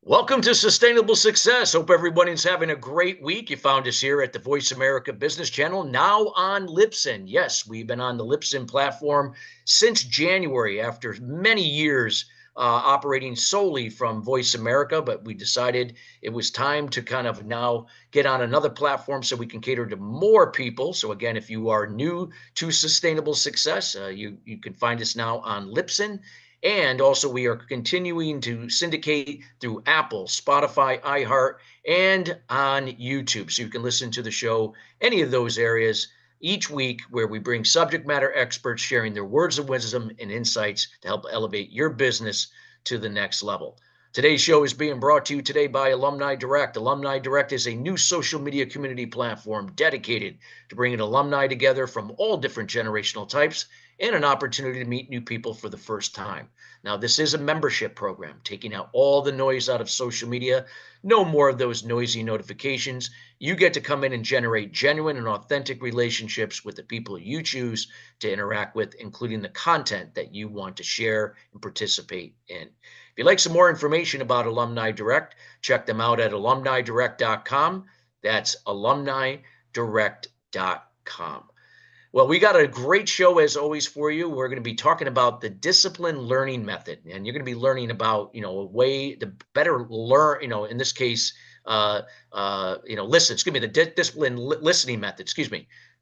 Welcome to Sustainable Success. Hope everybody's having a great week. You found us here at the Voice America Business Channel, now on Libsyn. Yes, we've been on the Libsyn platform since January after many years operating solely from Voice America, but we decided it was time to kind of now get on another platform so we can cater to more people. So again, if you are new to Sustainable Success, you can find us now on Libsyn. And also, we are continuing to syndicate through Apple, Spotify, iHeart, and on YouTube. So you can listen to the show, any of those areas, each week, where we bring subject matter experts sharing their words of wisdom and insights to help elevate your business to the next level. Today's show is being brought to you today by Alumni Direct. Alumni Direct is a new social media community platform dedicated to bringing alumni together from all different generational types and an opportunity to meet new people for the first time. Now, this is a membership program, taking out all the noise out of social media. No more of those noisy notifications. You get to come in and generate genuine and authentic relationships with the people you choose to interact with, including the content that you want to share and participate in. If you'd like some more information about Alumni Direct, check them out at alumnidirect.com. That's alumnidirect.com. Well, we got a great show as always for you. We're going to be talking about the discipline learning method, and you're going to be learning about, a way to better learn, in this case, listen, the discipline listening method,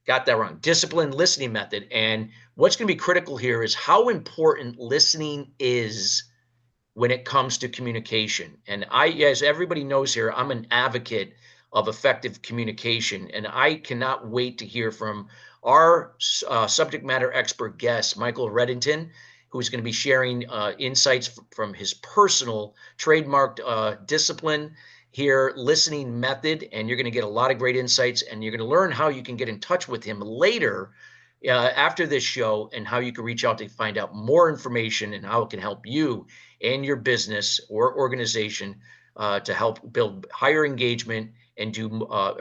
got that wrong. Discipline listening method. And what's going to be critical here is how important listening is when it comes to communication. And as everybody knows here, I'm an advocate of effective communication, and I cannot wait to hear from our subject matter expert guest, Michael Reddington, who's going to be sharing insights from his personal trademarked discipline here, listening method. And you're going to get a lot of great insights, and you're going to learn how you can get in touch with him later after this show, and how you can reach out to find out more information and how it can help you and your business or organization to help build higher engagement and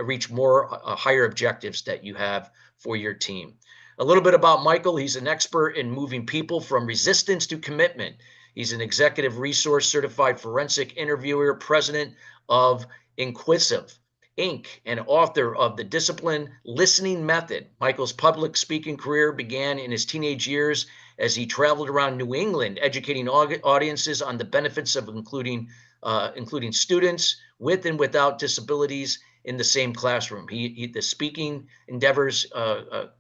reach more higher objectives that you have for your team. A little bit about Michael. He's an expert in moving people from resistance to commitment. He's an executive resource certified forensic interviewer, president of Inquisitive Inc., and author of the Discipline Listening Method. Michael's public speaking career began in his teenage years as he traveled around New England, educating audiences on the benefits of including students with and without disabilities in the same classroom. The speaking endeavors that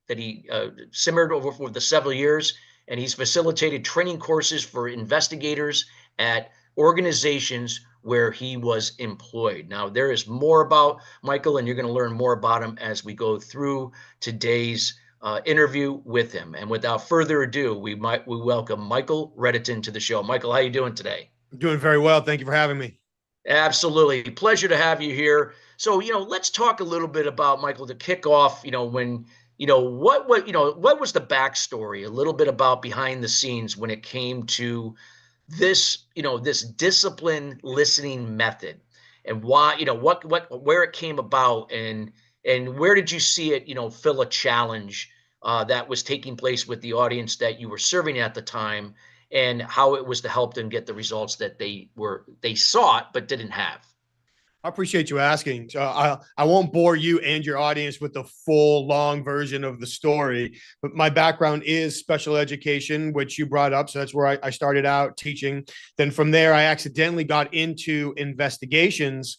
he simmered over for the several years, and he's facilitated training courses for investigators at organizations where he was employed. Now, there is more about Michael, and you're going to learn more about him as we go through today's interview with him. And without further ado, we welcome Michael Reddington to the show. Michael, how are you doing today? Doing very well. Thank you for having me. Absolutely. Pleasure to have you here. So, let's talk a little bit about Michael to kick off, when, what was the backstory, a little bit about behind the scenes when it came to this, this discipline listening method, and why, where it came about, and where did you see it, fill a challenge that was taking place with the audience that you were serving at the time, and how it was to help them get the results that they sought but didn't have. I appreciate you asking. I won't bore you and your audience with the full long version of the story, but my background is special education, which you brought up. So that's where I started out teaching. Then from there, I accidentally got into investigations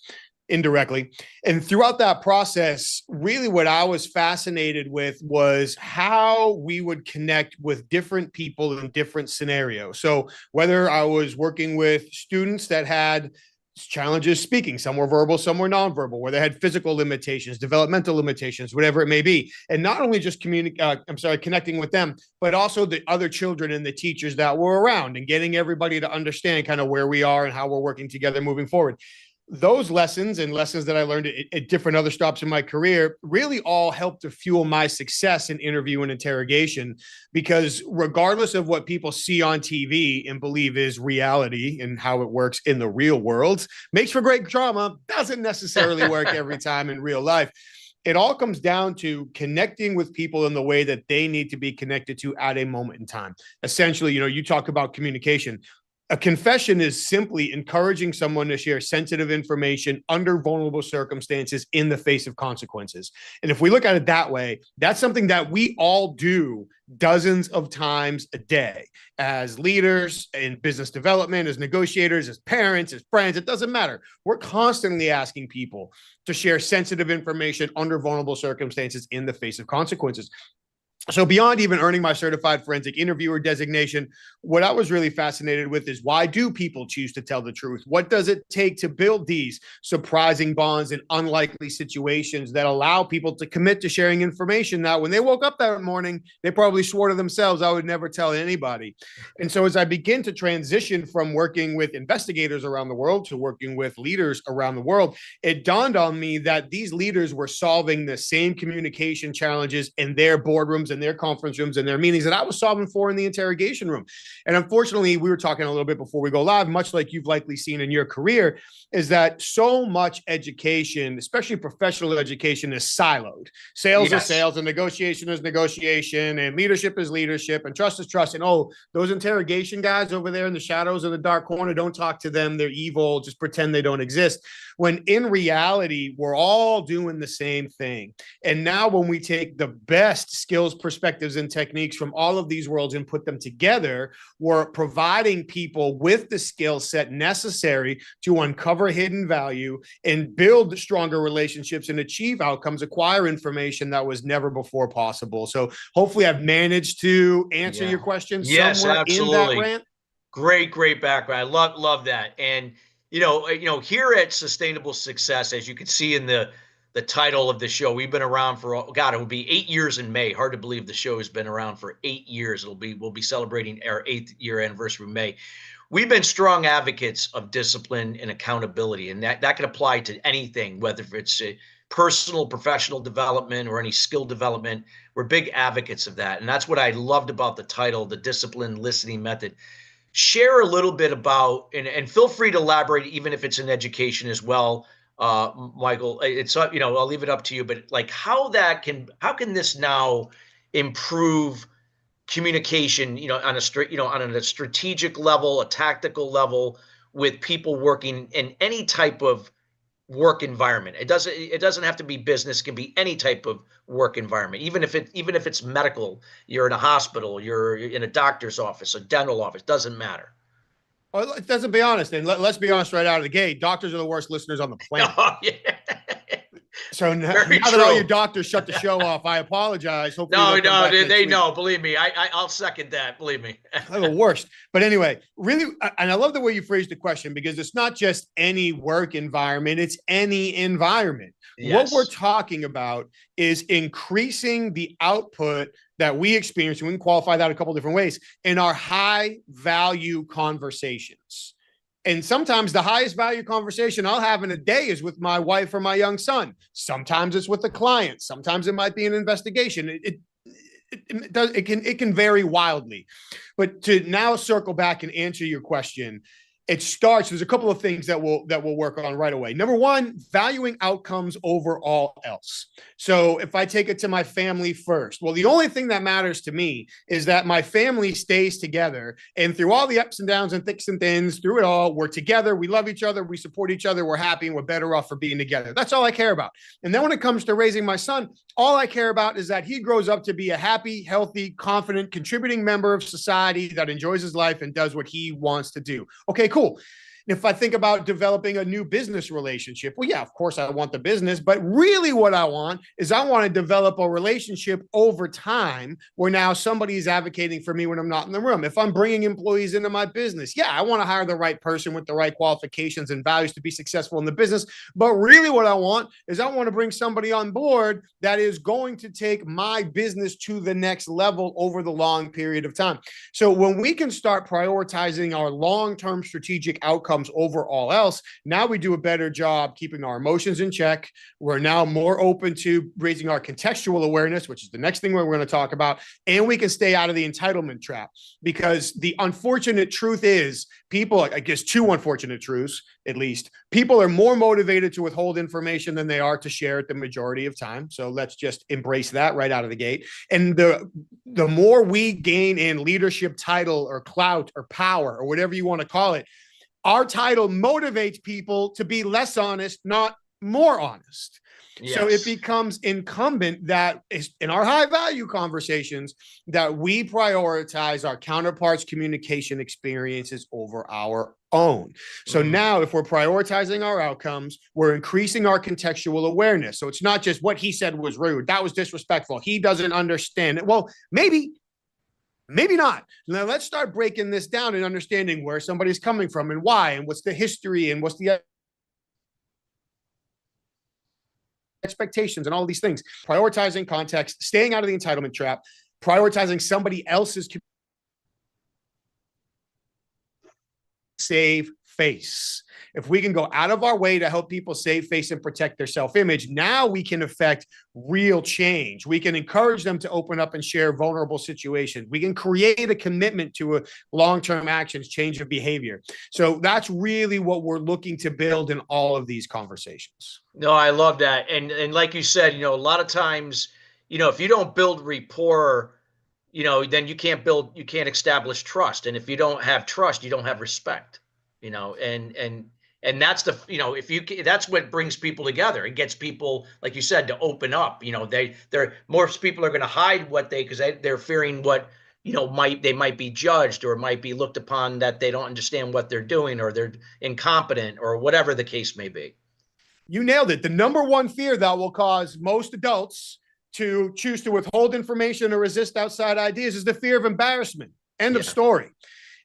indirectly. And throughout that process, really what I was fascinated with was how we would connect with different people in different scenarios. So whether I was working with students that had challenges speaking, some were verbal, some were nonverbal, where they had physical limitations, developmental limitations, whatever it may be. And not only just connecting with them, but also the other children and the teachers that were around, and getting everybody to understand kind of where we are and how we're working together moving forward. Those lessons and lessons that I learned at different other stops in my career really all helped to fuel my success in interview and interrogation, because regardless of what people see on TV and believe is reality and how it works in the real world, makes for great drama, doesn't necessarily work every time in real life. It all comes down to connecting with people in the way that they need to be connected to at a moment in time. Essentially, you talk about communication. A confession is simply encouraging someone to share sensitive information under vulnerable circumstances in the face of consequences. And if we look at it that way, that's something that we all do dozens of times a day as leaders in business development, as negotiators, as parents, as friends. It doesn't matter. We're constantly asking people to share sensitive information under vulnerable circumstances in the face of consequences. So beyond even earning my certified forensic interviewer designation, what I was really fascinated with is, why do people choose to tell the truth? What does it take to build these surprising bonds in unlikely situations that allow people to commit to sharing information that when they woke up that morning, they probably swore to themselves, I would never tell anybody. And so as I begin to transition from working with investigators around the world to working with leaders around the world, it dawned on me that these leaders were solving the same communication challenges in their boardrooms and their conference rooms and their meetings that I was solving for in the interrogation room. And unfortunately, we were talking a little bit before we go live, much like you've likely seen in your career, is that so much education, especially professional education, is siloed. Sales is sales, and negotiation is negotiation, and leadership is leadership, and trust is trust. And oh, those interrogation guys over there in the shadows of the dark corner, don't talk to them. They're evil. Just pretend they don't exist. When in reality, we're all doing the same thing. And now when we take the best skills, perspectives, and techniques from all of these worlds and put them together, we're providing people with the skill set necessary to uncover hidden value and build stronger relationships and achieve outcomes, acquire information that was never before possible. So hopefully I've managed to answer your question somewhere absolutely in that rant. Great background. I love that. And here at Sustainable Success, as you can see in the title of the show, we've been around for, God, it will be 8 years in May. Hard to believe the show has been around for 8 years. We'll be celebrating our 8th year anniversary in May. We've been strong advocates of discipline and accountability, and that can apply to anything, whether it's a personal, professional development or any skill development. We're big advocates of that. And that's what I loved about the title, the Disciplined Listening Method. Share a little bit about, and feel free to elaborate, even if it's in education as well, Michael. It's I'll leave it up to you, but like how can this now improve communication, on a strategic level, a tactical level, with people working in any type of work environment. It doesn't have to be business, it can be any type of work environment. Even if it's medical, you're in a hospital, you're in a doctor's office, a dental office, doesn't matter. Well, let's be honest, and let's be honest right out of the gate. Doctors are the worst listeners on the planet. Oh, yeah. So now that all your doctors shut the show off, I apologize. Hopefully they know. Believe me, I'll second that. Believe me, they're the worst. But anyway, really, and I love the way you phrased the question, because it's not just any work environment; it's any environment. Yes. What we're talking about is increasing the output that we experience, and we can qualify that a couple different ways, in our high value conversations. And sometimes the highest value conversation I'll have in a day is with my wife or my young son. Sometimes it's with a client. Sometimes it might be an investigation. It can vary wildly. But to now circle back and answer your question, there's a couple of things that we'll work on right away. Number one, valuing outcomes over all else. So if I take it to my family first, well, the only thing that matters to me is that my family stays together, and through all the ups and downs and thicks and thins, through it all, we're together, we love each other, we support each other, we're happy, and we're better off for being together. That's all I care about. And then when it comes to raising my son, all I care about is that he grows up to be a happy, healthy, confident, contributing member of society that enjoys his life and does what he wants to do. Okay, cool. If I think about developing a new business relationship, well, yeah, of course I want the business, but really what I want to develop a relationship over time where now somebody is advocating for me when I'm not in the room. If I'm bringing employees into my business, yeah, I want to hire the right person with the right qualifications and values to be successful in the business. But really what I want to bring somebody on board that is going to take my business to the next level over the long period of time. So when we can start prioritizing our long-term strategic outcomes outcomes over all else. Now we do a better job keeping our emotions in check. We're now more open to raising our contextual awareness, which is the next thing we're going to talk about. And we can stay out of the entitlement trap, because the unfortunate truth is people, I guess two unfortunate truths, at least, people are more motivated to withhold information than they are to share it the majority of time. So let's just embrace that right out of the gate. And the more we gain in leadership title or clout or power or whatever you want to call it, our title motivates people to be less honest, not more honest. Yes. So it becomes incumbent that in our high value conversations that we prioritize our counterparts' communication experiences over our own. So now if we're prioritizing our outcomes, we're increasing our contextual awareness. So it's not just what he said was rude, that was disrespectful, he doesn't understand it. Well, maybe not. Now let's start breaking this down and understanding where somebody's coming from and why, and what's the history, and what's the expectations, and all of these things. Prioritizing context, staying out of the entitlement trap, prioritizing somebody else's save face. If we can go out of our way to help people save face and protect their self-image, now we can affect real change. We can encourage them to open up and share vulnerable situations. We can create a commitment to a long-term actions, change of behavior. So that's really what we're looking to build in all of these conversations. No, I love that. And like you said, a lot of times, if you don't build rapport, then you can't establish trust. And if you don't have trust, you don't have respect, and that's that's what brings people together. It gets people, like you said, to open up. Most people are going to hide because they're fearing what, they might be judged, or might be looked upon that they don't understand what they're doing, or they're incompetent, or whatever the case may be. You nailed it. The number one fear that will cause most adults to choose to withhold information or resist outside ideas is the fear of embarrassment. End of story.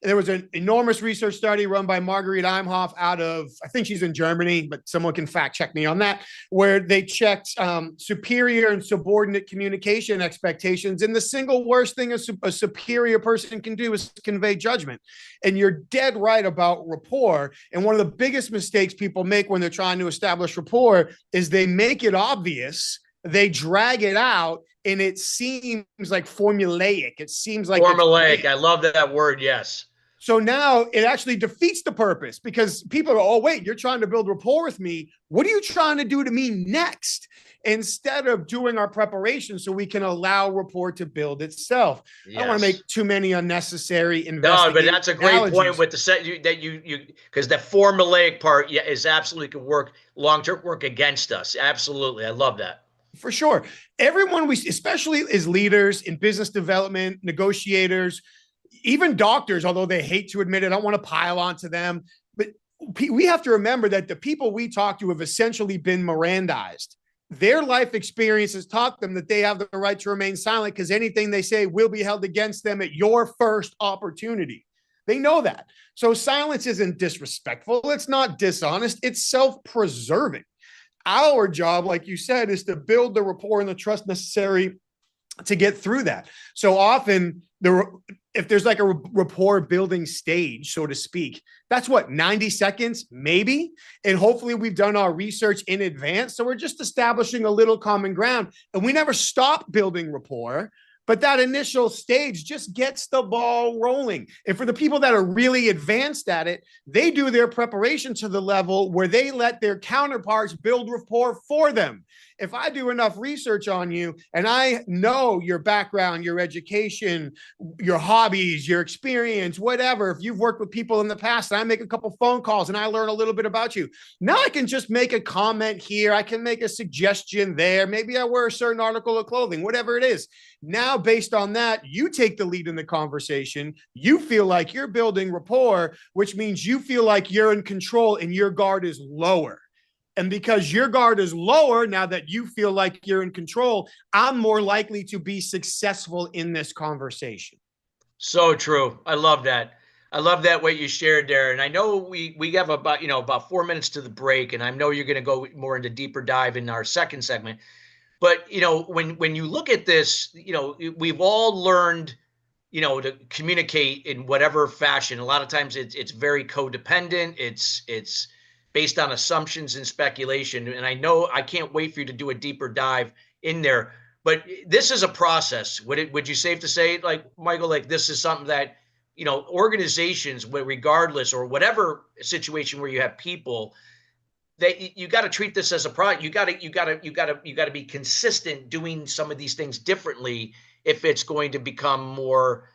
There was an enormous research study run by Marguerite Imhoff out of, I think she's in Germany, but someone can fact check me on that, where they checked superior and subordinate communication expectations. And the single worst thing a superior person can do is convey judgment. And you're dead right about rapport. And one of the biggest mistakes people make when they're trying to establish rapport is they make it obvious, they drag it out, and it seems like formulaic. It seems like formulaic. I love that word. Yes. So now it actually defeats the purpose, because people are, oh, wait, you're trying to build rapport with me. What are you trying to do to me next? Instead of doing our preparation so we can allow rapport to build itself. Yes. I don't want to make too many unnecessary No, but that's a great point with because the formulaic part is absolutely can work long-term, work against us. Absolutely. I love that. For sure. Everyone especially as leaders in business development, negotiators, even doctors, although they hate to admit it, I don't want to pile onto them, but we have to remember that the people we talk to have essentially been Mirandized. Their life experiences taught them that they have the right to remain silent, because anything they say will be held against them at your first opportunity. They know that. So silence isn't disrespectful. It's not dishonest. It's self-preserving. Our job, like you said, is to build the rapport and the trust necessary to get through that. So often, if there's like a rapport building stage, so to speak, that's what, 90 seconds, maybe? And hopefully we've done our research in advance. So we're just establishing a little common ground, and we never stop building rapport. But that initial stage just gets the ball rolling. And for the people that are really advanced at it, they do their preparation to the level where they let their counterparts build rapport for them. If I do enough research on you and I know your background, your education, your hobbies, your experience, whatever, if you've worked with people in the past and I make a couple phone calls and I learn a little bit about you, now I can just make a comment here. I can make a suggestion there. Maybe I wear a certain article of clothing, whatever it is. Now, based on that, you take the lead in the conversation. You feel like you're building rapport, which means you feel like you're in control and your guard is lower. And because your guard is lower, now that you feel like you're in control, I'm more likely to be successful in this conversation. So true. I love that. I love that what you shared there. And I know we have about 4 minutes to the break, and I know you're going to go more into deeper dive in our second segment. But when you look at this, we've all learned, to communicate in whatever fashion. A lot of times it's very codependent. It's based on assumptions and speculation. And I know I can't wait for you to do a deeper dive in there. But this is a process. Would you safe to say, like Michael, like this is something that organizations, regardless or whatever situation where you have people, that you got to treat this as a product. You got to be consistent doing some of these things differently if it's going to become more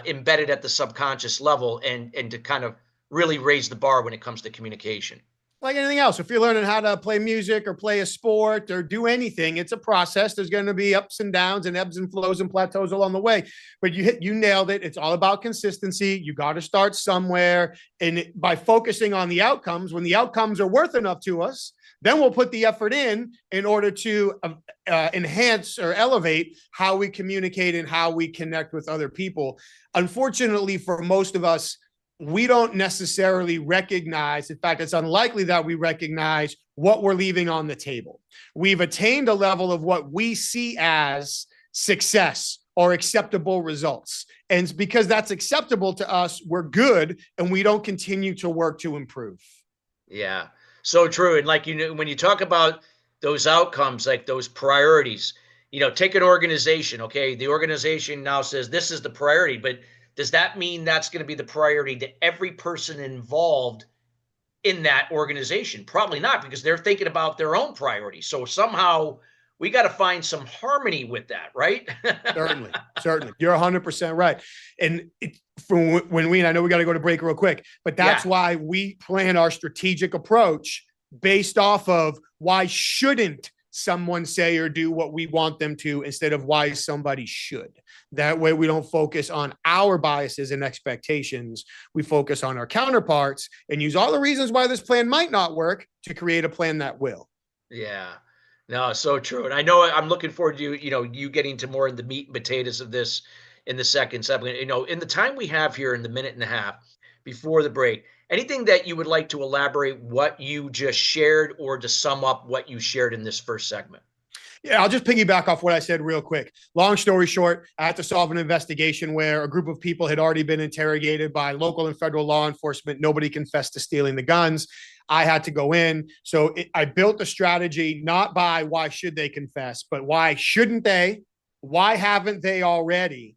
embedded at the subconscious level, and to kind of really raise the bar when it comes to communication. Like anything else, if you're learning how to play music or play a sport or do anything, it's a process. There's going to be ups and downs and ebbs and flows and plateaus along the way. But you nailed it. It's all about consistency. You got to start somewhere. And by focusing on the outcomes, when the outcomes are worth enough to us, then we'll put the effort in order to enhance or elevate how we communicate and how we connect with other people. Unfortunately, for most of us, we don't necessarily recognize, in fact, it's unlikely that we recognize what we're leaving on the table. We've attained a level of what we see as success or acceptable results. And because that's acceptable to us, we're good, and we don't continue to work to improve. Yeah, so true. And like, when you talk about those outcomes, like those priorities, take an organization. Okay, the organization now says this is the priority, but does that mean that's going to be the priority to every person involved in that organization? Probably not, because they're thinking about their own priorities. So somehow we got to find some harmony with that, right? Certainly. You're 100% right. And from when I know we got to go to break real quick, but that's why we plan our strategic approach based off of why shouldn't someone say or do what we want them to, instead of why somebody should. That way we don't focus on our biases and expectations. We focus on our counterparts and use all the reasons why this plan might not work to create a plan that will. Yeah. No, so true. And I know I'm looking forward to you getting to more in the meat and potatoes of this in the second segment. In the time we have here in the minute and a half before the break, anything that you would like to elaborate what you just shared, or to sum up what you shared in this first segment? Yeah, I'll just piggyback off what I said real quick. Long story short, I had to solve an investigation where a group of people had already been interrogated by local and federal law enforcement. Nobody confessed to stealing the guns. I had to go in. So I built a strategy, not by why should they confess, but why shouldn't they? Why haven't they already?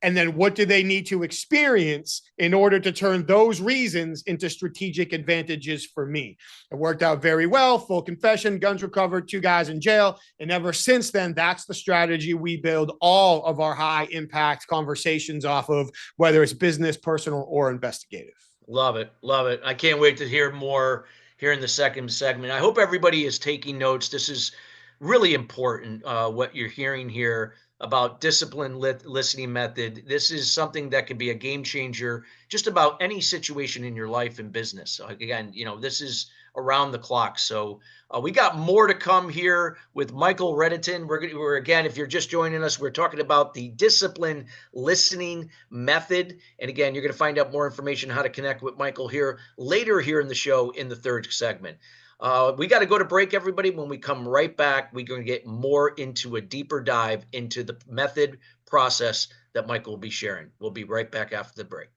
And then what do they need to experience in order to turn those reasons into strategic advantages for me? It worked out very well. Full confession, guns recovered, 2 guys in jail. And ever since then, that's the strategy we build all of our high impact conversations off of, whether it's business, personal, or investigative. Love it. Love it. I can't wait to hear more here in the second segment. I hope everybody is taking notes. This is really important, what you're hearing here about disciplined listening method. This is something that can be a game changer just about any situation in your life and business. So again, this is around the clock. So we got more to come here with Michael Reddington. We're again, if you're just joining us, we're talking about the disciplined listening method. And again, you're going to find out more information how to connect with Michael here later here in the show in the third segment. We got to go to break, everybody. When we come right back, we're going to get more into a deeper dive into the method process that Michael will be sharing. We'll be right back after the break.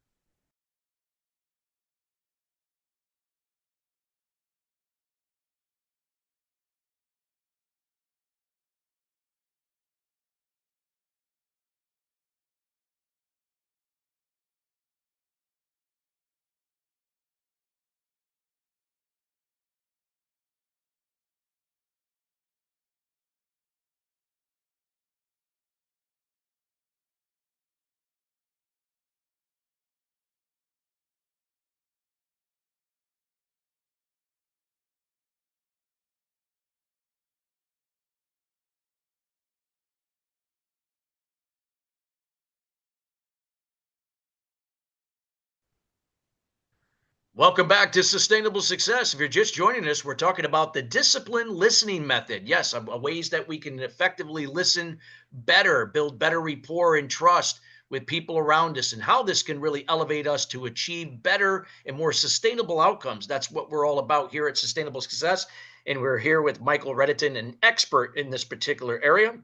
Welcome back to Sustainable Success. If you're just joining us, we're talking about the disciplined listening method. Yes, ways that we can effectively listen better, build better rapport and trust with people around us, and how this can really elevate us to achieve better and more sustainable outcomes. That's what we're all about here at Sustainable Success. And we're here with Michael Reddington, an expert in this particular area.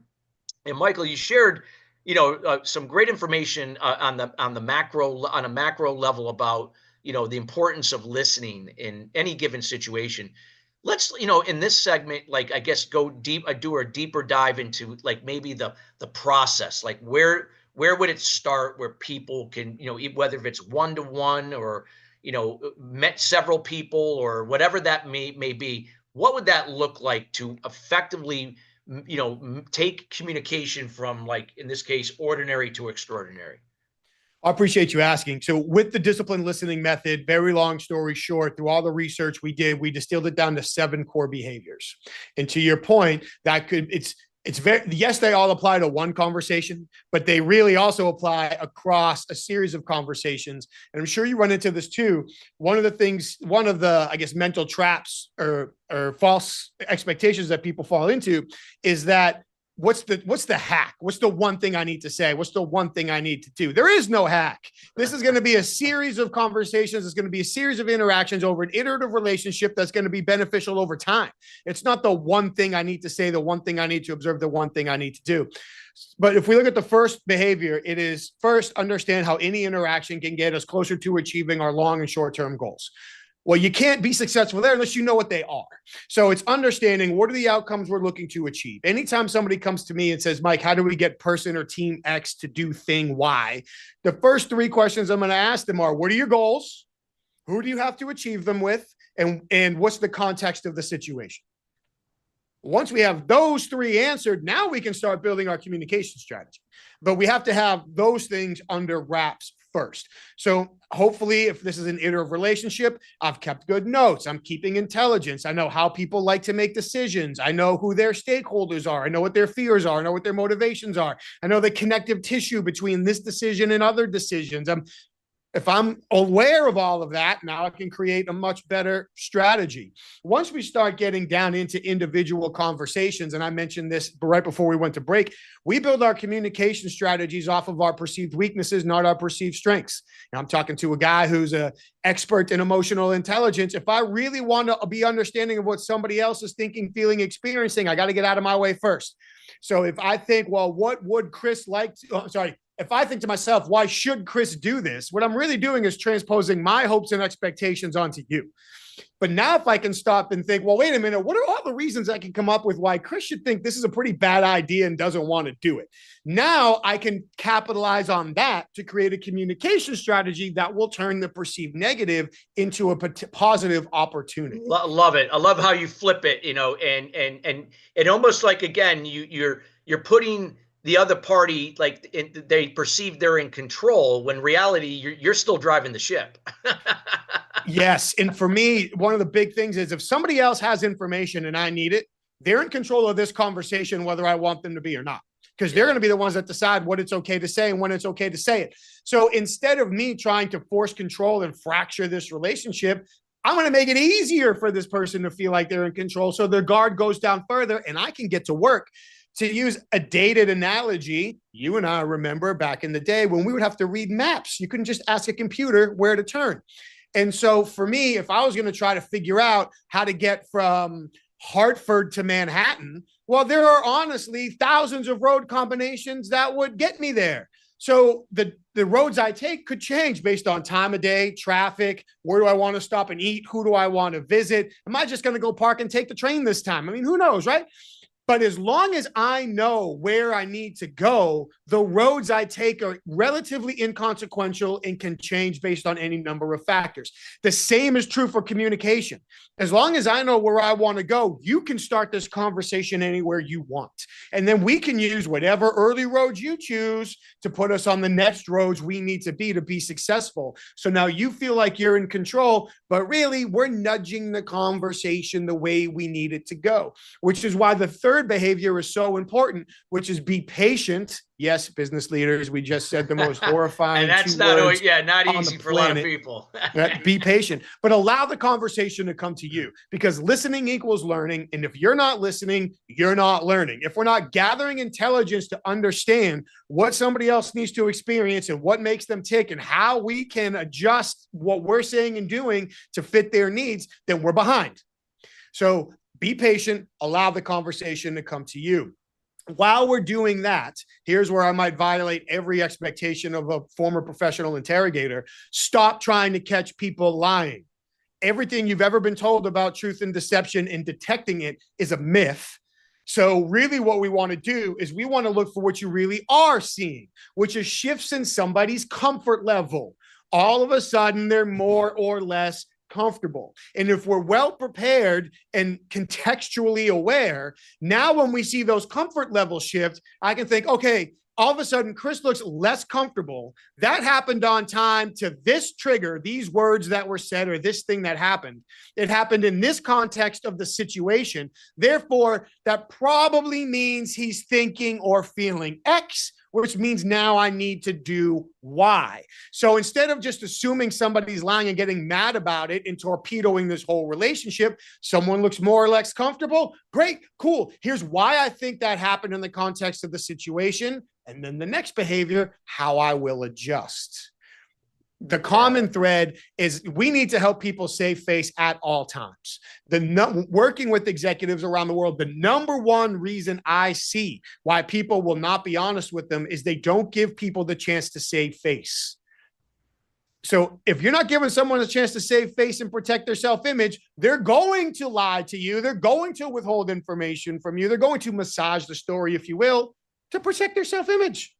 And Michael, you shared some great information on the macro on a macro level about the importance of listening in any given situation. Let's in this segment, like I guess go deep, do a deeper dive into like maybe the process, like where would it start, where people can whether if it's one to one or met several people or whatever that may be. What would that look like to effectively take communication from, like in this case, ordinary to extraordinary? I appreciate you asking. So with the disciplined listening method, very long story short, through all the research we did, we distilled it down to 7 core behaviors. And to your point, it's very, yes, they all apply to one conversation, but they really also apply across a series of conversations. And I'm sure you run into this too. One of the, I guess, mental traps or false expectations that people fall into is that what's the hack? What's the one thing I need to say? What's the one thing I need to do? There is no hack. This is going to be a series of conversations. It's going to be a series of interactions over an iterative relationship that's going to be beneficial over time. It's not the one thing I need to say, the one thing I need to observe, the one thing I need to do. But if we look at the first behavior, it is first understand how any interaction can get us closer to achieving our long and short-term goals. Well, you can't be successful there unless you know what they are. So it's understanding what are the outcomes we're looking to achieve. Anytime somebody comes to me and says, Mike, how do we get person or team X to do thing Y? The first 3 questions I'm going to ask them are, what are your goals? Who do you have to achieve them with? And what's the context of the situation? Once we have those 3 answered, now we can start building our communication strategy. But we have to have those things under wraps first. So hopefully, if this is an iterative relationship, I've kept good notes. I'm keeping intelligence. I know how people like to make decisions. I know who their stakeholders are. I know what their fears are. I know what their motivations are. I know the connective tissue between this decision and other decisions. If I'm aware of all of that, now I can create a much better strategy. Once we start getting down into individual conversations, and I mentioned this right before we went to break, we build our communication strategies off of our perceived weaknesses, not our perceived strengths. Now, I'm talking to a guy who's an expert in emotional intelligence. If I really want to be understanding of what somebody else is thinking, feeling, experiencing, I got to get out of my way first. So if I think, well, what would Chris like to, if I think to myself, why should Chris do this? What I'm really doing is transposing my hopes and expectations onto you. But now if I can stop and think, well, wait a minute, what are all the reasons I can come up with why Chris should think this is a pretty bad idea and doesn't want to do it? Now I can capitalize on that to create a communication strategy that will turn the perceived negative into a positive opportunity. Love it. I love how you flip it, and almost like, again, you're putting the other party, like they perceive they're in control when reality you're still driving the ship. Yes. And for me, one of the big things is if somebody else has information and I need it, they're in control of this conversation, whether I want them to be or not, because they're going to be the ones that decide what it's okay to say and when it's okay to say it. So instead of me trying to force control and fracture this relationship, I'm going to make it easier for this person to feel like they're in control. So their guard goes down further and I can get to work. To use a dated analogy, you and I remember back in the day when we would have to read maps. You couldn't just ask a computer where to turn. And so for me, if I was going to try to figure out how to get from Hartford to Manhattan, well, there are honestly thousands of road combinations that would get me there. So the roads I take could change based on time of day, traffic, where do I want to stop and eat, who do I want to visit? Am I just going to go park and take the train this time? I mean, who knows, right? But as long as I know where I need to go, the roads I take are relatively inconsequential and can change based on any number of factors. The same is true for communication. As long as I know where I want to go, you can start this conversation anywhere you want. And then we can use whatever early roads you choose to put us on the next roads we need to be successful. So now you feel like you're in control, but really we're nudging the conversation the way we need it to go, which is why the third behavior is so important, which is be patient. Yes, business leaders, we just said the most horrifying and that's not easy for a lot of people. Be patient, but allow the conversation to come to you, because listening equals learning. And if you're not listening, you're not learning. If we're not gathering intelligence to understand what somebody else needs to experience and what makes them tick and how we can adjust what we're saying and doing to fit their needs, then we're behind. So be patient, allow the conversation to come to you. while we're doing that, here's where I might violate every expectation of a former professional interrogator. Stop trying to catch people lying. Everything you've ever been told about truth and deception and detecting it is a myth. So really what we want to do is we want to look for what you really are seeing, which is shifts in somebody's comfort level. All of a sudden, they're more or less comfortable. And if we're well prepared and contextually aware, now when we see those comfort levels shift, I can think, okay, all of a sudden, Chris looks less comfortable. That happened on time to this trigger, these words that were said, or this thing that happened. It happened in this context of the situation. Therefore, that probably means he's thinking or feeling X, which means now I need to do Y. So instead of just assuming somebody's lying and getting mad about it and torpedoing this whole relationship, someone looks more or less comfortable. Great, cool. Here's why I think that happened in the context of the situation. And then the next behavior, how I will adjust. The common thread is we need to help people save face at all times. Working with executives around the world, the number one reason I see why people will not be honest with them is they don't give people the chance to save face. So if you're not giving someone a chance to save face and protect their self-image, they're going to lie to you. They're going to withhold information from you. They're going to massage the story, if you will, to protect their self-image.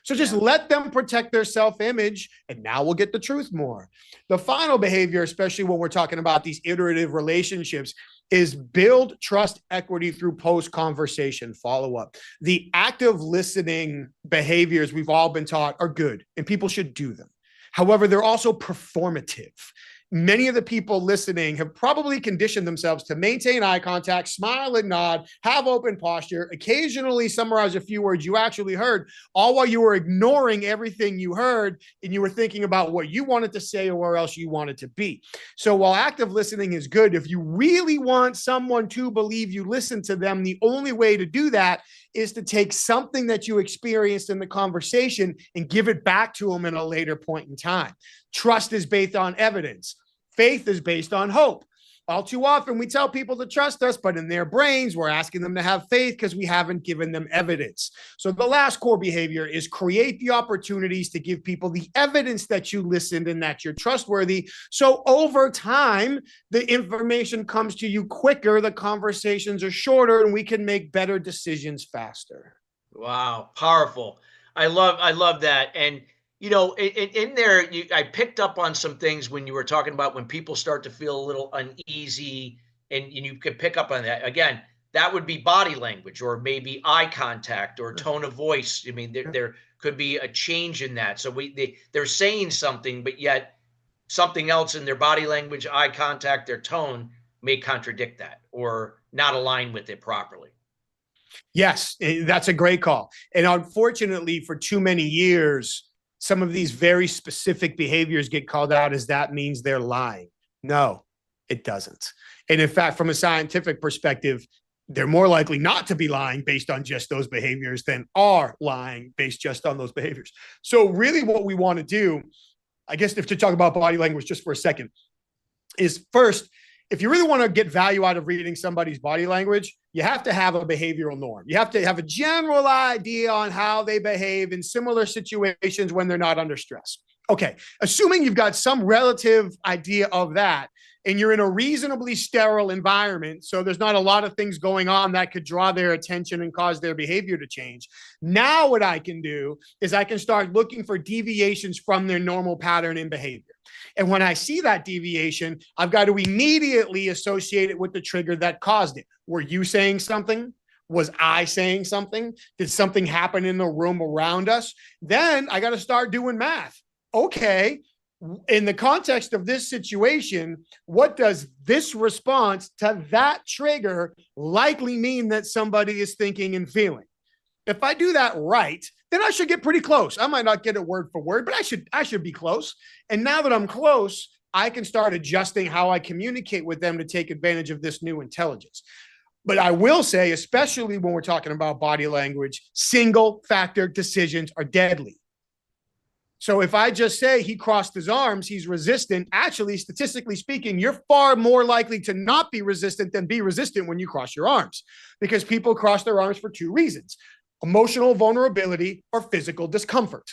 So just let them protect their self-image, and now we'll get the truth more. The final behavior, especially when we're talking about these iterative relationships, is build trust equity through post-conversation follow-up. The active listening behaviors we've all been taught are good, and people should do them. However, they're also performative. Many of the people listening have probably conditioned themselves to maintain eye contact, smile and nod, have open posture, occasionally summarize a few words you actually heard, all while you were ignoring everything you heard and you were thinking about what you wanted to say or where else you wanted to be. So while active listening is good, if you really want someone to believe you listen to them, the only way to do that is to take something that you experienced in the conversation and give it back to them at a later point in time. Trust is based on evidence. Faith is based on hope. All too often, we tell people to trust us, but in their brains, we're asking them to have faith because we haven't given them evidence. So the last core behavior is create the opportunities to give people the evidence that you listened and that you're trustworthy. So over time, the information comes to you quicker, the conversations are shorter, and we can make better decisions faster. Wow, powerful. I love that. And you know, in there, I picked up on some things when you were talking about when people start to feel a little uneasy, and you could pick up on that. Again, that would be body language, or maybe eye contact, or tone of voice. I mean, there could be a change in that. So they're saying something, but yet something else in their body language, eye contact, their tone may contradict that or not align with it properly. Yes, that's a great call. And unfortunately, for too many years, some of these very specific behaviors get called out as that means they're lying. No, it doesn't. And in fact, from a scientific perspective, they're more likely not to be lying based on just those behaviors than are lying based just on those behaviors. So really what we want to do, I guess, if to talk about body language just for a second, is first, if you really want to get value out of reading somebody's body language, you have to have a behavioral norm. You have to have a general idea on how they behave in similar situations when they're not under stress. Okay, assuming you've got some relative idea of that, and you're in a reasonably sterile environment, so there's not a lot of things going on that could draw their attention and cause their behavior to change. Now what I can do is I can start looking for deviations from their normal pattern in behavior. And when I see that deviation, I've got to immediately associate it with the trigger that caused it. Were you saying something? Was I saying something? Did something happen in the room around us? Then I got to start doing math. Okay, in the context of this situation, what does this response to that trigger likely mean that somebody is thinking and feeling? If I do that right, then I should get pretty close. I might not get it word for word, but I should be close. And now that I'm close, I can start adjusting how I communicate with them to take advantage of this new intelligence. But I will say, especially when we're talking about body language, single factor decisions are deadly. So if I just say he crossed his arms, he's resistant, actually, statistically speaking, you're far more likely to not be resistant than be resistant when you cross your arms, because people cross their arms for two reasons. emotional vulnerability, or physical discomfort.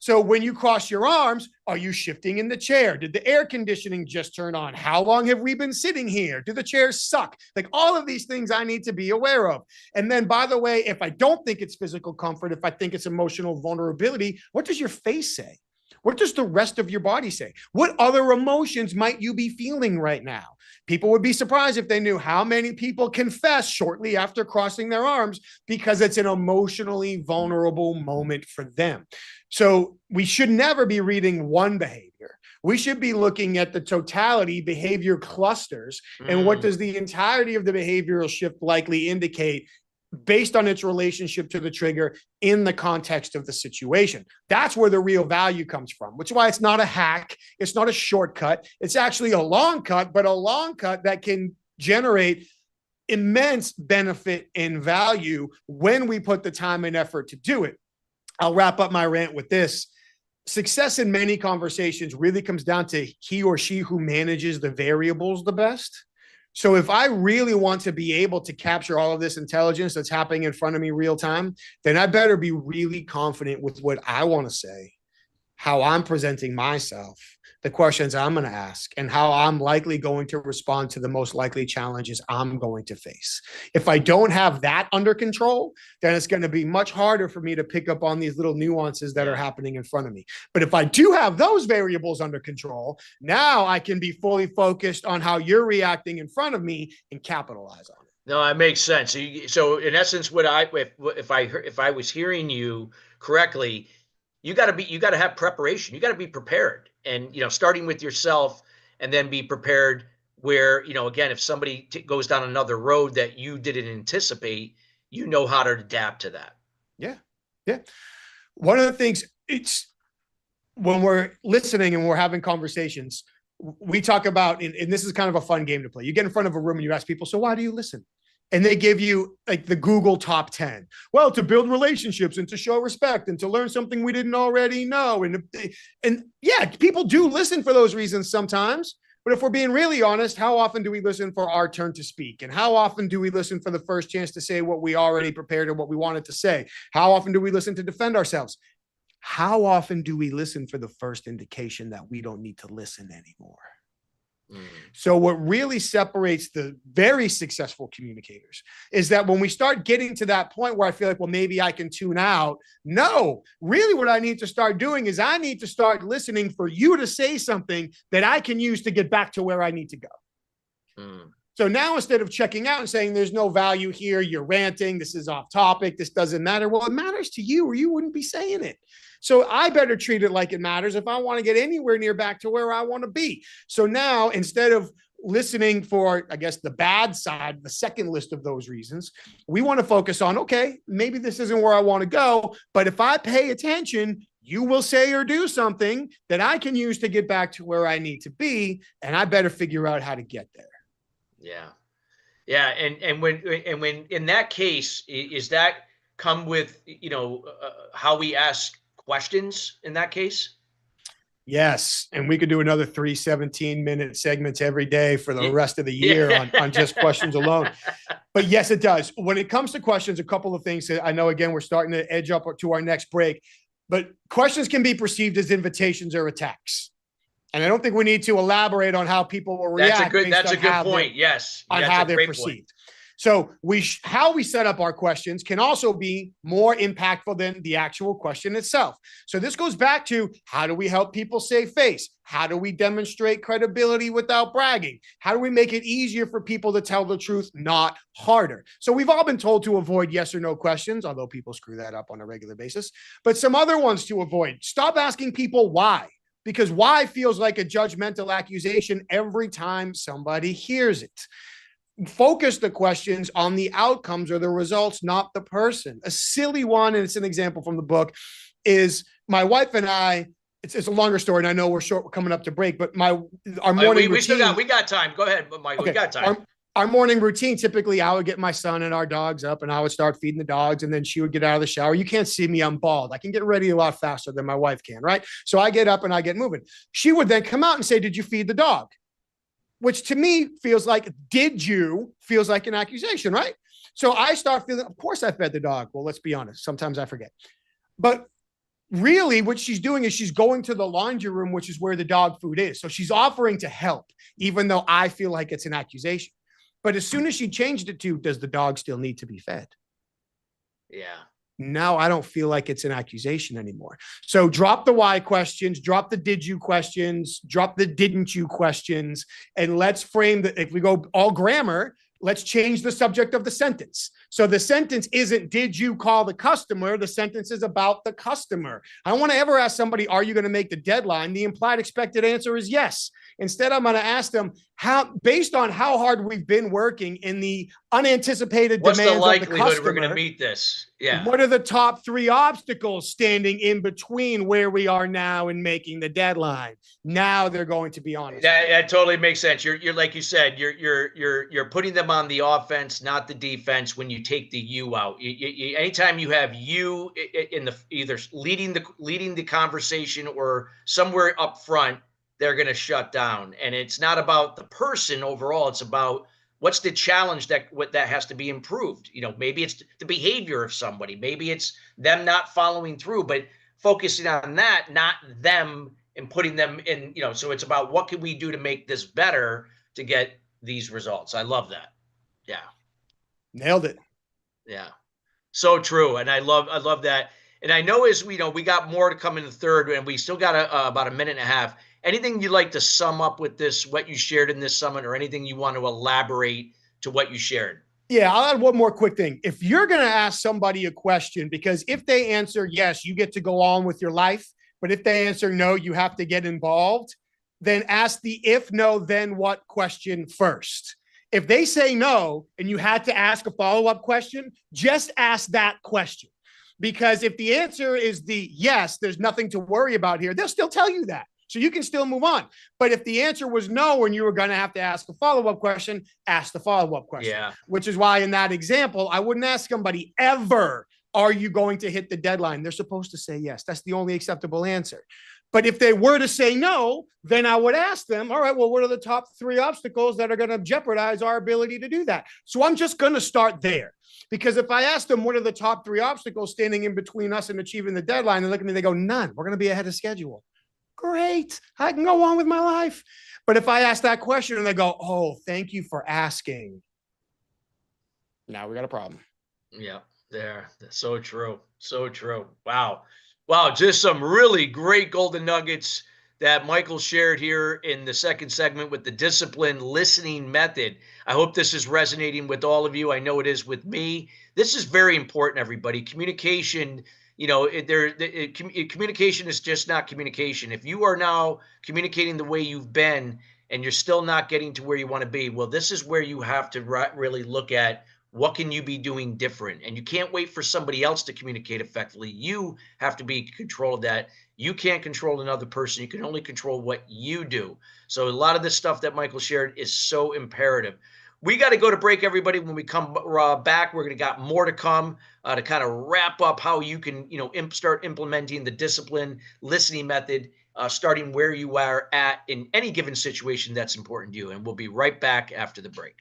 So when you cross your arms, are you shifting in the chair? Did the air conditioning just turn on? How long have we been sitting here? Do the chairs suck? Like all of these things I need to be aware of. And then, by the way, if I don't think it's physical comfort, if I think it's emotional vulnerability, what does your face say? What does the rest of your body say? What other emotions might you be feeling right now? People would be surprised if they knew how many people confess shortly after crossing their arms because it's an emotionally vulnerable moment for them. So we should never be reading one behavior. We should be looking at the totality behavior clusters and what does the entirety of the behavioral shift likely indicate based on its relationship to the trigger in the context of the situation. That's where the real value comes from, which is why it's not a hack. It's not a shortcut. It's actually a long cut, but a long cut that can generate immense benefit and value when we put the time and effort to do it. I'll wrap up my rant with this. Success in many conversations really comes down to he or she who manages the variables the best. So if I really want to be able to capture all of this intelligence that's happening in front of me real time, then I better be really confident with what I want to say, how I'm presenting myself, the questions I'm going to ask, and how I'm likely going to respond to the most likely challenges I'm going to face. If I don't have that under control, then it's going to be much harder for me to pick up on these little nuances that are happening in front of me. But if I do have those variables under control, now I can be fully focused on how you're reacting in front of me and capitalize on it. No, that makes sense. So in essence, if I was hearing you correctly, you got to have preparation. You got to be prepared, and starting with yourself, and then be prepared. Where again, if somebody goes down another road that you didn't anticipate, how to adapt to that. Yeah. One of the things, it's when we're listening and we're having conversations, we talk about, and this is kind of a fun game to play. You get in front of a room and you ask people, so why do you listen? And they give you like the Google top 10. Well, to build relationships and to show respect and to learn something we didn't already know. And yeah, people do listen for those reasons sometimes. But if we're being really honest, how often do we listen for our turn to speak? And how often do we listen for the first chance to say what we already prepared or what we wanted to say? How often do we listen to defend ourselves? How often do we listen for the first indication that we don't need to listen anymore? So what really separates the very successful communicators is that when we start getting to that point where I feel like, well, maybe I can tune out. No, really what I need to start doing is I need to start listening for you to say something that I can use to get back to where I need to go. So now instead of checking out and saying there's no value here, you're ranting, this is off topic, this doesn't matter. Well, it matters to you or you wouldn't be saying it. So I better treat it like it matters if I want to get anywhere near back to where I want to be. So now instead of listening for, I guess, the bad side, the second list of those reasons, we want to focus on, okay, maybe this isn't where I want to go, but if I pay attention, you will say or do something that I can use to get back to where I need to be, and I better figure out how to get there. Yeah. And when in that case, is that come with, how we ask questions in that case? Yes. And we could do another 3 17-minute segments every day for the rest of the year on just questions alone. But yes, it does. When it comes to questions, a couple of things that I know, again, we're starting to edge up to our next break, but questions can be perceived as invitations or attacks. And I don't think we need to elaborate on how people will react. That's a good point. Yes. On how they're perceived. So how we set up our questions can also be more impactful than the actual question itself. So this goes back to, how do we help people save face? How do we demonstrate credibility without bragging? How do we make it easier for people to tell the truth, not harder? So we've all been told to avoid yes or no questions, although people screw that up on a regular basis. But some other ones to avoid. Stop asking people why. Because why feels like a judgmental accusation every time somebody hears it. Focus the questions on the outcomes or the results, not the person. A silly one, and it's an example from the book, is my wife and I, it's a longer story, and I know we're coming up to break, but our morning routine. We got time. Go ahead, Mike. Okay. We got time. Our morning routine, typically I would get my son and our dogs up and I would start feeding the dogs, and then she would get out of the shower. You can't see me, I'm bald. I can get ready a lot faster than my wife can, right? So I get up and I get moving. She would then come out and say, did you feed the dog? which to me feels like, did you feels like an accusation, right? So I start feeling, of course I fed the dog. Well, let's be honest. Sometimes I forget. But really what she's doing is she's going to the laundry room, which is where the dog food is. So she's offering to help, even though I feel like it's an accusation. But as soon as she changed it to, does the dog still need to be fed? Yeah. Now I don't feel like it's an accusation anymore. So drop the why questions, drop the did you questions, drop the didn't you questions, and let's frame that. If we go all grammar, let's change the subject of the sentence. So the sentence isn't, did you call the customer? The sentence is about the customer. I don't want to ever ask somebody, are you going to make the deadline? The implied expected answer is yes. Instead, I'm going to ask them, how, based on how hard we've been working in the unanticipated What's the demands of the likelihood we're going to customer, meet this? Yeah. what are the top 3 obstacles standing in between where we are now and making the deadline? Now they're going to be honest. That totally makes sense. You're like you said, you're putting them on the offense, not the defense. When you take the you out, anytime you have you in the either leading the conversation or somewhere up front, they're going to shut down. And it's not about the person overall. It's about what's the challenge that has to be improved. Maybe it's the behavior of somebody. Maybe it's them not following through, but focusing on that, not them, and putting them in, so it's about what can we do to make this better to get these results. I love that. Yeah. Nailed it. Yeah. So true. And I love that. And I know as we got more to come in the third, and we still got about a minute and a half. Anything you'd like to sum up with this, what you shared in this summit, or anything you want to elaborate to what you shared? Yeah, I'll add one more quick thing. If you're going to ask somebody a question, because if they answer yes, you get to go on with your life. But if they answer no, you have to get involved. Then ask the if no, then what question first. If they say no and you had to ask a follow-up question, just ask that question. Because if the answer is the yes, there's nothing to worry about here, they'll still tell you that. So you can still move on. But if the answer was no and you were going to have to ask a follow-up question, ask the follow-up question. Yeah. Which is why in that example, I wouldn't ask somebody ever, are you going to hit the deadline? They're supposed to say yes. That's the only acceptable answer. But if they were to say no, then I would ask them, all right, well, what are the top 3 obstacles that are going to jeopardize our ability to do that? So I'm just going to start there. Because if I ask them, what are the top 3 obstacles standing in between us and achieving the deadline, they look at me, they go, none. We're going to be ahead of schedule. Great. I can go on with my life. But if I ask that question and they go, oh, thank you for asking, now we got a problem. Yeah, that's so true. So true. Wow. Wow. Just some really great golden nuggets that Michael shared here in the second segment with the disciplined listening method. I hope this is resonating with all of you. I know it is with me. This is very important, everybody. Communication, communication is just not communication. If you are now communicating the way you've been and you're still not getting to where you want to be, well, this is where you have to really look at what can you be doing different? And you can't wait for somebody else to communicate effectively. You have to be in control of that. You can't control another person. You can only control what you do. So a lot of this stuff that Michael shared is so imperative. We got to go to break, everybody. When we come back, we're going to got more to come to kind of wrap up how you can, start implementing the discipline listening method, starting where you are at in any given situation that's important to you. And we'll be right back after the break.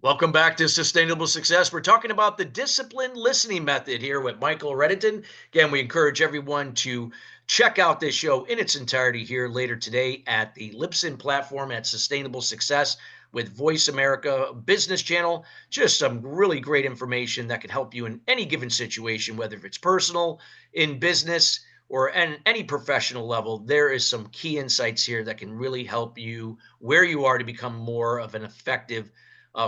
Welcome back to Sustainable Success. We're talking about the disciplined listening method here with Michael Reddington. Again, we encourage everyone to check out this show in its entirety here later today at the Libsyn platform at Sustainable Success with Voice America Business Channel. Just some really great information that can help you in any given situation, whether it's personal, in business, or at any professional level. There is some key insights here that can really help you where you are to become more of an effective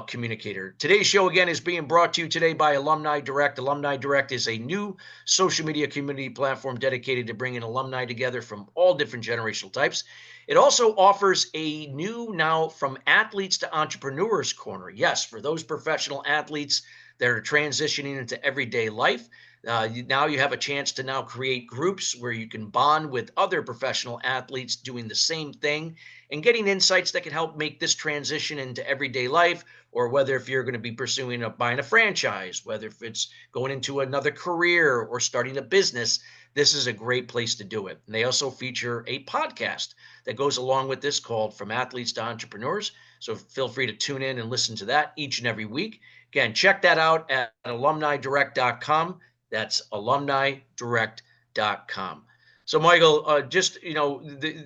communicator. Today's show, again, is being brought to you today by Alumni Direct. Alumni Direct is a new social media community platform dedicated to bringing alumni together from all different generational types. It also offers a new now from athletes to entrepreneurs corner. Yes, for those professional athletes that are transitioning into everyday life. Now you have a chance to now create groups where you can bond with other professional athletes doing the same thing and getting insights that can help make this transition into everyday life, or whether if you're going to be pursuing buying a franchise, whether if it's going into another career or starting a business, this is a great place to do it. And they also feature a podcast that goes along with this called From Athletes to Entrepreneurs. So feel free to tune in and listen to that each and every week. Again, check that out at alumnidirect.com. That's alumnidirect.com. So, Michael, just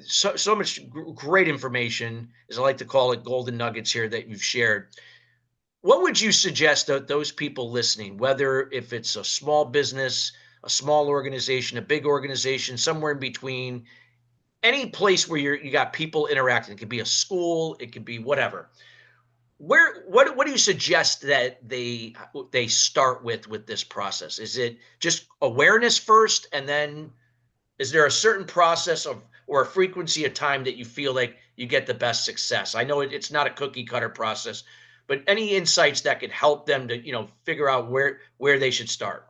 so much great information, as I like to call it, golden nuggets here that you've shared. What would you suggest that those people listening, whether if it's a small business, a small organization, a big organization, somewhere in between, any place where you got people interacting? It could be a school, it could be whatever. What do you suggest that they start with this process? Is it just awareness first, and then is there a certain process of or a frequency of time that you feel like you get the best success? I know it's not a cookie cutter process, but any insights that could help them to figure out where they should start?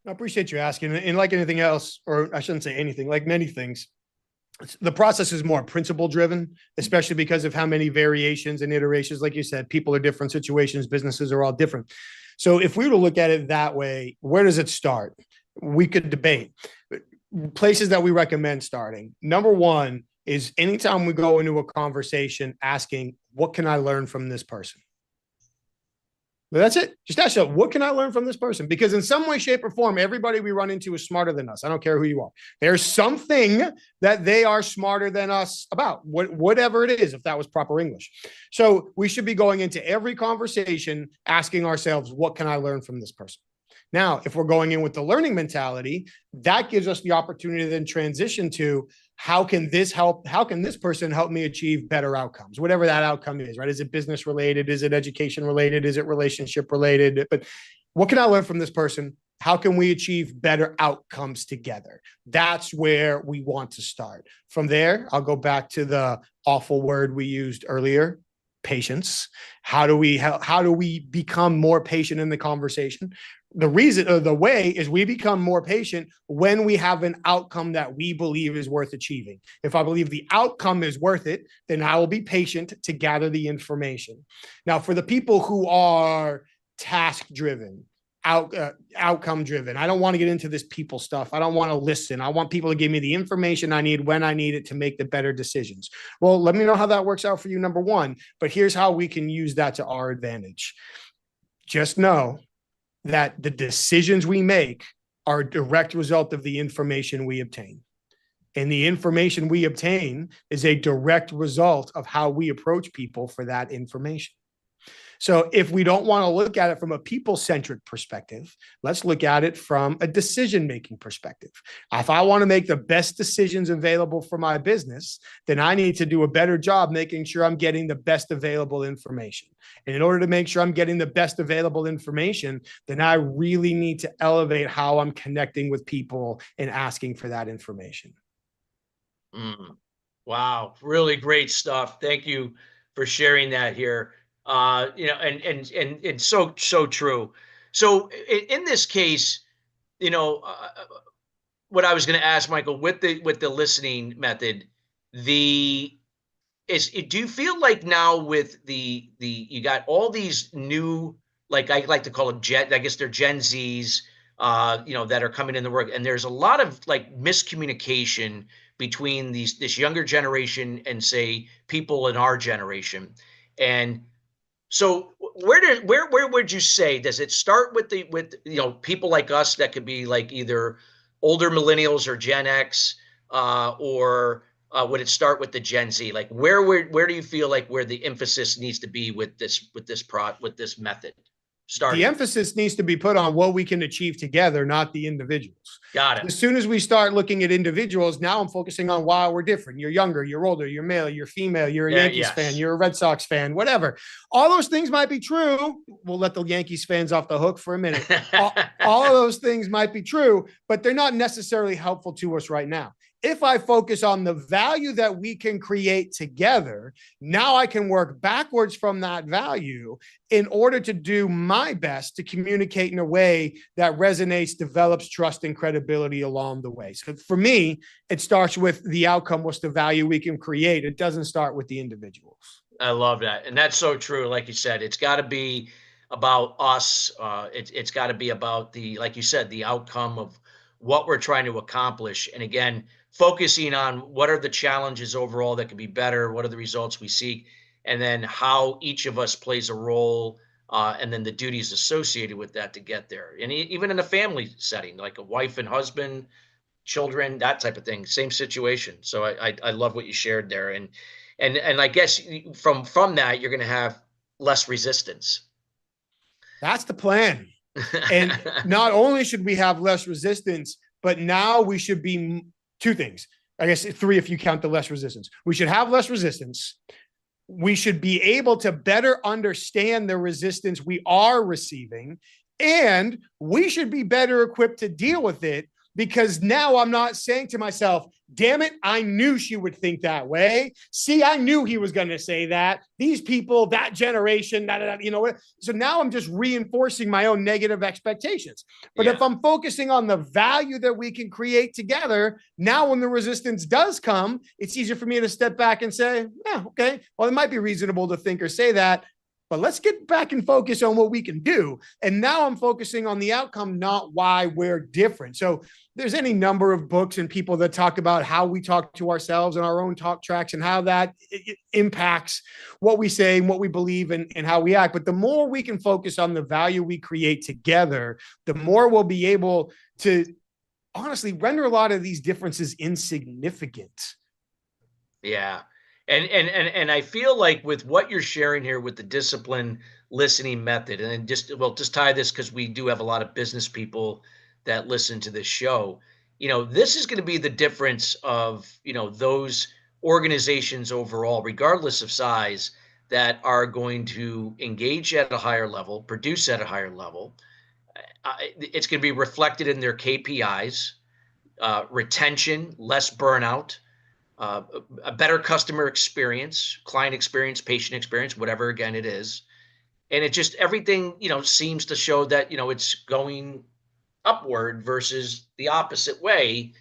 I appreciate you asking. And like anything else, or I shouldn't say anything, like many things, the process is more principle driven, especially because of how many variations and iterations. Like you said, people are different, situations, businesses are all different. So if we were to look at it that way, where does it start? We could debate places that we recommend starting. Number one is anytime we go into a conversation asking, what can I learn from this person? But that's it. Just ask yourself, what can I learn from this person? Because in some way, shape, or form, everybody we run into is smarter than us. I don't care who you are. There's something that they are smarter than us about, whatever it is, if that was proper English. So we should be going into every conversation asking ourselves, what can I learn from this person? Now, if we're going in with the learning mentality, that gives us the opportunity to then transition to how can this help? How can this person help me achieve better outcomes? Whatever that outcome is, right? Is it business related? Is it education related? Is it relationship related? But what can I learn from this person? How can we achieve better outcomes together? That's where we want to start. From there, I'll go back to the awful word we used earlier, patience. How do we become more patient in the conversation? The reason or the way is we become more patient when we have an outcome that we believe is worth achieving. If I believe the outcome is worth it, then I will be patient to gather the information. Now, for the people who are task driven, outcome driven, I don't want to get into this people stuff. I don't want to listen. I want people to give me the information I need when I need it to make the better decisions. Well, let me know how that works out for you, number one. But here's how we can use that to our advantage. Just know that the decisions we make are a direct result of the information we obtain. And the information we obtain is a direct result of how we approach people for that information. So if we don't want to look at it from a people-centric perspective, let's look at it from a decision-making perspective. If I want to make the best decisions available for my business, then I need to do a better job making sure I'm getting the best available information. And in order to make sure I'm getting the best available information, then I really need to elevate how I'm connecting with people and asking for that information. Wow, really great stuff. Thank you for sharing that here. And so true. So in this case, you know, what I was going to ask, Michael, with the listening method, do you feel like now with the you got all these new, like I like to call them I guess they're Gen Zs, that are coming in the work, and there's a lot of like miscommunication between this younger generation and say people in our generation. And so where would you say, does it start with people like us that could be like either older millennials or Gen X, or would it start with the Gen Z? Like where do you feel like where the emphasis needs to be with this method The starting? emphasis needs to be put on what we can achieve together, not the individuals. Got it. As soon as we start looking at individuals, now I'm focusing on why we're different. You're younger, you're older, you're male, you're female, you're a Yankees fan, Yes. you're a Red Sox fan, whatever. All those things might be true. We'll let the Yankees fans off the hook for a minute. All of those things might be true, but they're not necessarily helpful to us right now. If I focus on the value that we can create together, now I can work backwards from that value in order to do my best to communicate in a way that resonates, develops trust and credibility along the way. So for me, it starts with the outcome, what's the value we can create. It doesn't start with the individuals. I love that. And that's so true. Like you said, it's got to be about us. It's got to be about like you said, the outcome of what we're trying to accomplish. And again, focusing on what are the challenges overall that can be better, what are the results we seek, and then how each of us plays a role, and then the duties associated with that to get there. And even in a family setting, like a wife and husband, children, that type of thing, same situation. So I love what you shared there. And I guess from that, you're going to have less resistance. That's the plan. And not only should we have less resistance, but now we should be two things. I guess three, if you count the less resistance. We should have less resistance. We should be able to better understand the resistance we are receiving, and we should be better equipped to deal with it, because now I'm not saying to myself, damn it, I knew she would think that way. See, I knew he was going to say that. These people, that generation, you know what? So now I'm just reinforcing my own negative expectations. But if I'm focusing on the value that we can create together, now when the resistance does come, it's easier for me to step back and say, yeah, okay, well, it might be reasonable to think or say that, but let's get back and focus on what we can do. And now I'm focusing on the outcome, not why we're different. So there's any number of books and people that talk about how we talk to ourselves and our own talk tracks and how that impacts what we say and what we believe and how we act. But the more we can focus on the value we create together, the more we'll be able to honestly render a lot of these differences insignificant. Yeah. And I feel like with what you're sharing here with the discipline listening method, and just tie this because we do have a lot of business people that listen to this show. This is going to be the difference of, those organizations overall, regardless of size, that are going to engage at a higher level, produce at a higher level. It's going to be reflected in their KPIs, retention, less burnout, a better customer experience, client experience, patient experience, whatever, again, it is. And it just, everything, seems to show that, it's going upward versus the opposite way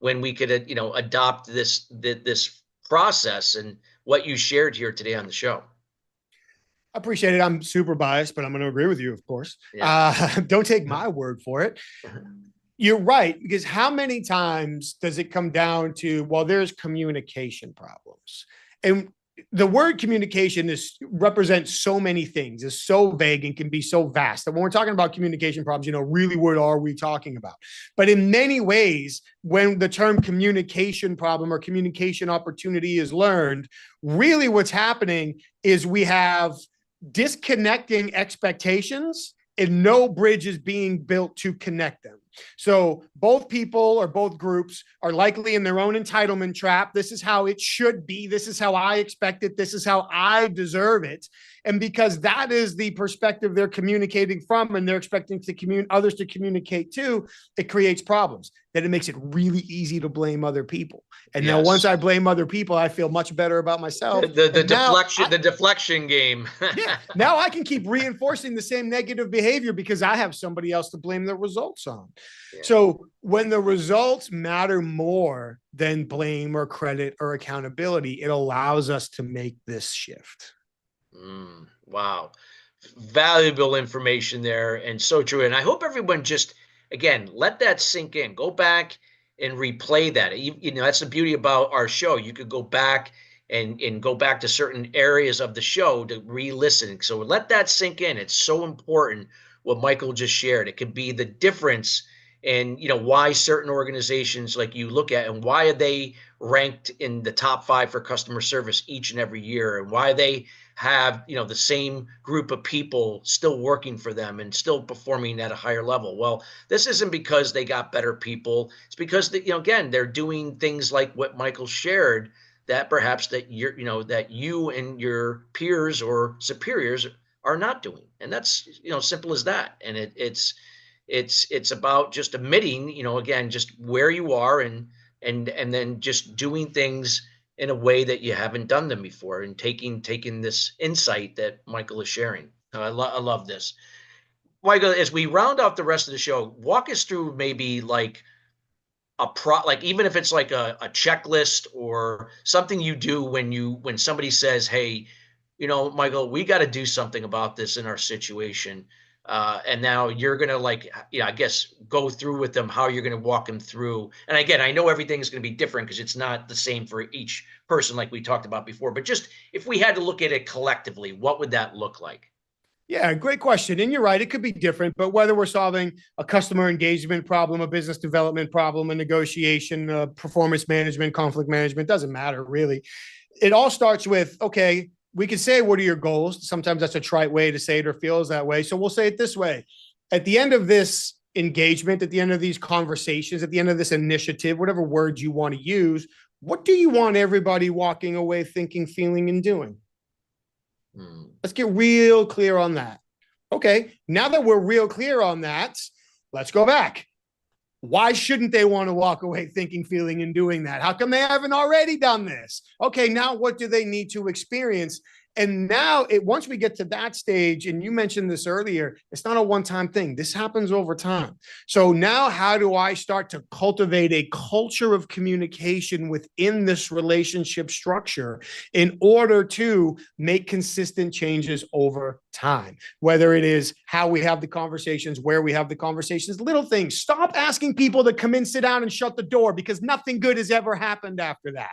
when we could, adopt this process and what you shared here today on the show. I appreciate it. I'm super biased, but I'm going to agree with you, of course. Don't take my word for it. You're right, because how many times does it come down to, well, there's communication problems? And the word communication represents so many things, is so vague and can be so vast that when we're talking about communication problems, really what are we talking about? But in many ways, when the term communication problem or communication opportunity is learned, really what's happening is we have disconnecting expectations and no bridge is being built to connect them. So both people or both groups are likely in their own entitlement trap. This is how it should be. This is how I expect it. This is how I deserve it. And because that is the perspective they're communicating from and they're expecting others to communicate to, it creates problems. Then it makes it really easy to blame other people. And now once I blame other people, I feel much better about myself. The deflection game. Now I can keep reinforcing the same negative behavior because I have somebody else to blame the results on. So when the results matter more than blame or credit or accountability, it allows us to make this shift. Wow. Valuable information there, and so true. And I hope everyone just, again, let that sink in. Go back and replay that. That's the beauty about our show. You could go back and go back to certain areas of the show to re-listen. So let that sink in. It's so important what Michael just shared. It could be the difference in, why certain organizations like you look at and why are they ranked in the top 5 for customer service each and every year, and why they have, the same group of people still working for them and still performing at a higher level. Well, this isn't because they got better people. It's because again, they're doing things like what Michael shared, that perhaps that that you and your peers or superiors are not doing. And that's, simple as that. And it's about just admitting, again, just where you are, and then just doing things in a way that you haven't done them before, and taking this insight that Michael is sharing. I love this. Michael, as we round out the rest of the show, walk us through maybe like like, even if it's like a checklist or something you do when somebody says, hey, Michael, we got to do something about this in our situation. And now you're going to, like, I guess, go through with them how you're going to walk them through. And again, I know everything's going to be different because it's not the same for each person like we talked about before, but just if we had to look at it collectively, what would that look like? Yeah, great question. And you're right, it could be different, but whether we're solving a customer engagement problem, a business development problem, a negotiation, performance management, conflict management, doesn't matter really. It all starts with, okay, we can say, what are your goals? Sometimes that's a trite way to say it or feels that way. So we'll say it this way. At the end of this engagement, at the end of these conversations, at the end of this initiative, whatever words you want to use, what do you want everybody walking away thinking, feeling, and doing? Let's get real clear on that. Okay, now that we're real clear on that, let's go back. Why shouldn't they want to walk away thinking, feeling, and doing that? How come they haven't already done this? Okay, now what do they need to experience? And now once we get to that stage, and you mentioned this earlier, it's not a one-time thing. This happens over time. So now how do I start to cultivate a culture of communication within this relationship structure in order to make consistent changes over time? Whether it is how we have the conversations, where we have the conversations, little things. Stop asking people to come in, sit down, and shut the door, because nothing good has ever happened after that.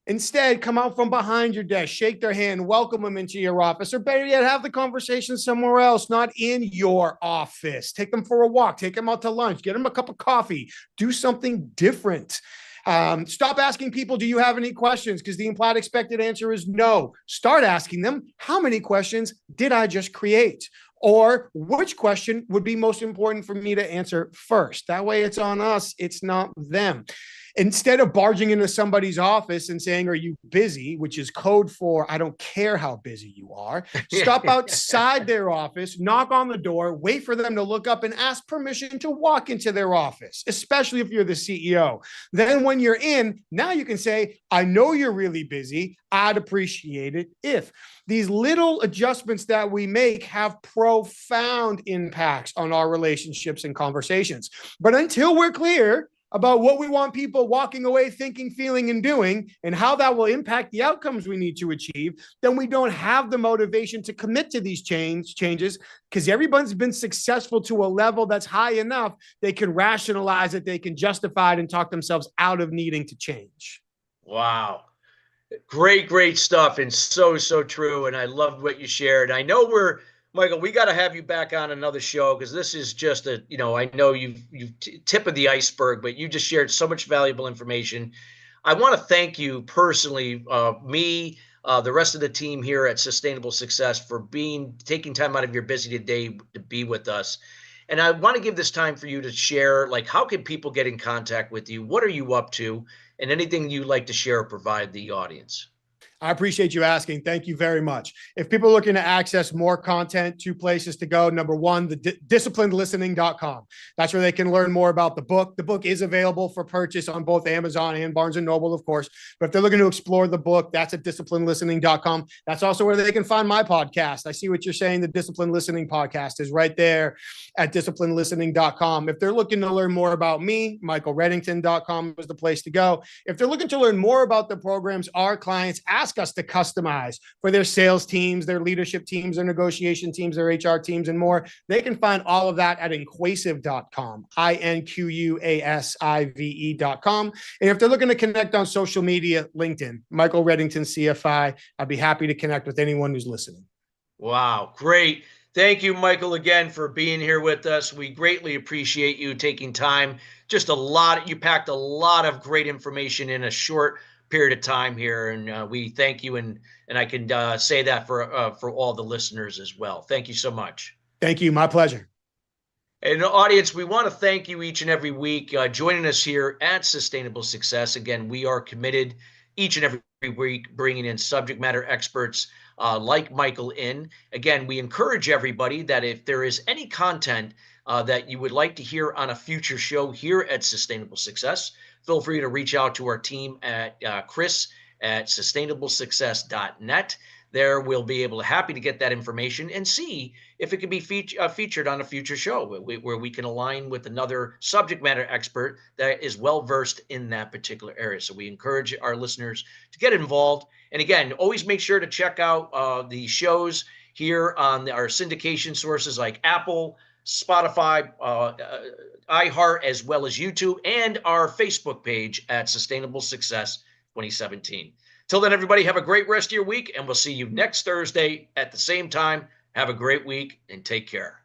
Instead, come out from behind your desk, shake their hand, welcome them into your office, or better yet, have the conversation somewhere else, not in your office. Take them for a walk, take them out to lunch, get them a cup of coffee, do something different. Stop asking people, do you have any questions? Because the implied expected answer is no. Start asking them, how many questions did I just create? Or which question would be most important for me to answer first? That way it's on us, it's not them. Instead of barging into somebody's office and saying, are you busy? Which is code for, I don't care how busy you are. Stop outside their office, knock on the door, wait for them to look up and ask permission to walk into their office, especially if you're the CEO. Then when you're in, now you can say, I know you're really busy. I'd appreciate it if. These little adjustments that we make have profound impacts on our relationships and conversations. But until we're clear about what we want people walking away thinking, feeling, and doing, and how that will impact the outcomes we need to achieve, then we don't have the motivation to commit to these changes, because everyone's been successful to a level that's high enough they can rationalize it, they can justify it, and talk themselves out of needing to change. Wow. Great stuff, and so true. And I loved what you shared. I know Michael, we got to have you back on another show, because this is just I know you've tip of the iceberg, but you just shared so much valuable information. I want to thank you personally, the rest of the team here at Sustainable Success, for taking time out of your busy day to be with us. And I want to give this time for you to share, like, how can people get in contact with you? What are you up to? And anything you'd like to share or provide the audience. I appreciate you asking. Thank you very much. If people are looking to access more content, 2 places to go. Number one, the disciplinedlistening.com. That's where they can learn more about the book. The book is available for purchase on both Amazon and Barnes & Noble, of course. But if they're looking to explore the book, that's at disciplinedlistening.com. That's also where they can find my podcast. I see what you're saying. The Disciplined Listening podcast is right there at disciplinedlistening.com. If they're looking to learn more about me, michaelreddington.com is the place to go. If they're looking to learn more about the programs our clients ask ask us to customize for their sales teams, their leadership teams, their negotiation teams, their HR teams, and more, they can find all of that at inquasive.com, INQUASIVE.com. And if they're looking to connect on social media, LinkedIn, Michael Reddington, CFI. I'd be happy to connect with anyone who's listening. Wow, great. Thank you, Michael, again for being here with us. We greatly appreciate you taking time. Just you packed a lot of great information in a short period of time here, and we thank you. And I can say that for all the listeners as well. Thank you so much. Thank you. My pleasure. And audience, we want to thank you each and every week joining us here at Sustainable Success. Again, we are committed each and every week bringing in subject matter experts like Michael in. Again, we encourage everybody that if there is any content that you would like to hear on a future show here at Sustainable Success, feel free to reach out to our team at Chris at sustainablesuccess.net. There we'll be able to happy to get that information and see if it can be featured on a future show where we can align with another subject matter expert that is well versed in that particular area. So we encourage our listeners to get involved. And again, always make sure to check out the shows here on our syndication sources like Apple, Spotify, iHeart, as well as YouTube, and our Facebook page at Sustainable Success 2017. Till then, everybody, have a great rest of your week, and we'll see you next Thursday at the same time. Have a great week and take care.